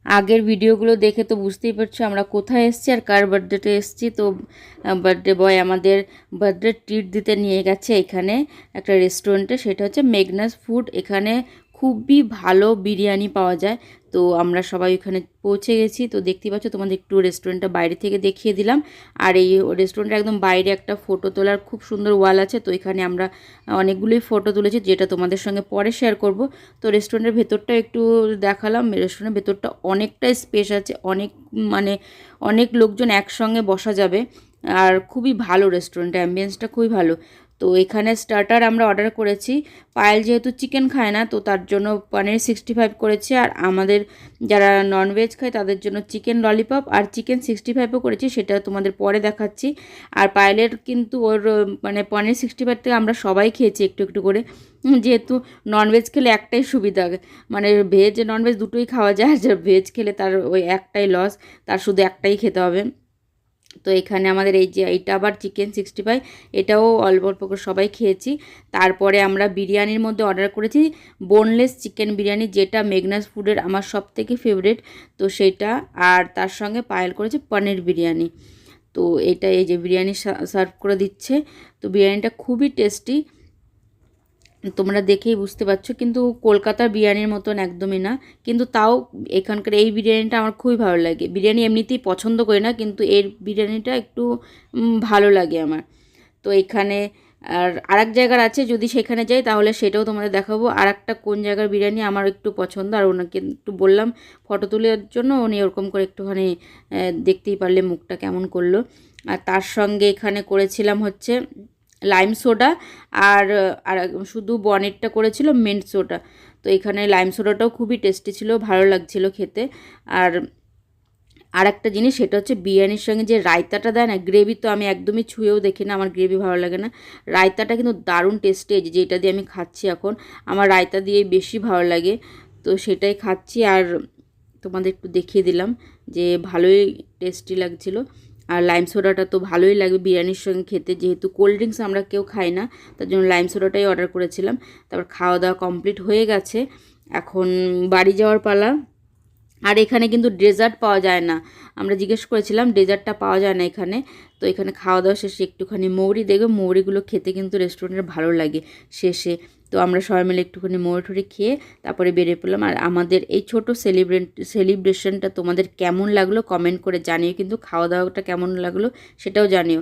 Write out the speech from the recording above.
আগের ভিডিওগুলো দেখে তো বুঝতেই পারছো আমরা কোথায় এসেছি আর কার বার্থডেতে এসেছি। তো বার্থডে বয় আমাদের বার্থডে ট্রিট দিতে নিয়ে গেছে এখানে একটা রেস্টুরেন্টে, সেটা হচ্ছে মেঘনাস ফুড। এখানে খুবই ভালো বিরিয়ানি পাওয়া যায়। তো আমরা সবাই ওখানে পৌঁছে গেছি। তো দেখতেই পাচ্ছ, তোমাদের একটু রেস্টুরেন্টটা বাইরে থেকে দেখিয়ে দিলাম। আর এই রেস্টুরেন্টের একদম বাইরে একটা ফটো তোলার খুব সুন্দর ওয়াল আছে। তো এখানে আমরা অনেকগুলোই ফটো তুলেছি, যেটা তোমাদের সঙ্গে পরে শেয়ার করব। তো রেস্টুরেন্টের ভেতরটা একটু দেখালাম। রেস্টুরেন্টের ভেতরটা অনেকটা স্পেস আছে, মানে অনেক লোকজন একসঙ্গে বসা যাবে। আর খুবই ভালো রেস্টুরেন্টের অ্যাম্বিয়েন্সটা খুবই ভালো। তো এখানে স্টার্টার আমরা অর্ডার করেছি। পায়েল যেহেতু চিকেন খায় না, তো তার জন্য পনির 65 করেছি। আর আমাদের যারা ননভেজ খায় তাদের জন্য চিকেন ললিপপ আর চিকেন 65ও করেছি, সেটা তোমাদের পরে দেখাচ্ছি। আর পায়েলের কিন্তু ওর মানে পনির 65 থেকে আমরা সবাই খেয়েছি একটু একটু করে, যেহেতু ননভেজ খেলে একটাই সুবিধা, মানে ভেজ ননভেজ দুটোই খাওয়া যায়। আর ভেজ খেলে তার ওই একটাই লস, তার শুধু একটাই খেতে হবে। তো এখানে আমাদের এই যে এইটা আবার চিকেন 65, এটাও অল্প অল্প করে সবাই খেয়েছি। তারপরে আমরা বিরিয়ানির মধ্যে অর্ডার করেছি বোনলেস চিকেন বিরিয়ানি, যেটা মেঘনাস ফুডের আমার সব থেকে ফেভারিট। তো সেটা, আর তার সঙ্গে পায়েল করেছে পনির বিরিয়ানি। তো এটা এই যে বিরিয়ানি সার্ভ করে দিচ্ছে। তো বিরিয়ানিটা খুবই টেস্টি, তোমরা দেখেই বুঝতে পারছো। কিন্তু কলকাতার বিরিয়ানির মতন একদমই না, কিন্তু তাও এখানকার এই বিরিয়ানিটা আমার খুবই ভালো লাগে। বিরিয়ানি এমনিতেই পছন্দ করি না, কিন্তু এর বিরিয়ানিটা একটু ভালো লাগে আমার। তো এখানে আর আরেক জায়গার আছে, যদি সেখানে যাই তাহলে সেটাও তোমাদের দেখাবো। আর একটা কোন জায়গার বিরিয়ানি আমার একটু পছন্দ, আর ওনাকে একটু বললাম ফটো তোলার জন্য, উনি ওরকম করে একটুখানি দেখতেই পারলে মুখটা কেমন করলো। আর তার সঙ্গে এখানে করেছিলাম হচ্ছে লাইম সোডা, আর আর শুধু বনেটটা করেছিল মিন্ট সোডা। তো এখানে লাইম সোডাটাও খুবই টেস্টি ছিল, ভালো লাগছিল খেতে। আর আর একটা জিনিস, সেটা হচ্ছে বিরিয়ানির সঙ্গে যে রায়তাটা দেয় না, গ্রেভি তো আমি একদমই ছুঁয়েও দেখি না, আমার গ্রেভি ভালো লাগে না। রায়তাটা কিন্তু দারুণ টেস্টি, যেটা দিয়ে আমি খাচ্ছি এখন, আমার রায়তা দিয়েই বেশি ভালো লাগে। তো সেটাই খাচ্ছি, আর তোমাদের একটু দেখিয়ে দিলাম যে ভালোই টেস্টি লাগছিল। আর লাইম সোডাটা তো ভালোই লাগবে বিরিয়ানির সঙ্গে খেতে, যেহেতু কোল্ড ড্রিঙ্কস আমরা কেউ খাই না, তার জন্য লাইম সোডাটাই অর্ডার করেছিলাম। তারপর খাওয়া দাওয়া কমপ্লিট হয়ে গেছে, এখন বাড়ি যাওয়ার পালা। আর এখানে কিন্তু ডেজার্ট পাওয়া যায় না, আমরা জিজ্ঞেস করেছিলাম ডেজার্টটা পাওয়া যায় না এখানে। তো এখানে খাওয়া দাওয়া শেষে একটুখানি মৌরি, দেখবে মৌরিগুলো খেতে কিন্তু রেস্টুরেন্টের ভালো লাগে শেষে। তো আমরা সবাই মিলে একটুখানি মৌরি ঠুরি খেয়ে তারপরে বেরিয়ে পড়লাম। আর আমাদের এই ছোটো সেলিব্রেশনটা তোমাদের কেমন লাগলো কমেন্ট করে জানিও, কিন্তু খাওয়া দাওয়াটা কেমন লাগলো সেটাও জানিও।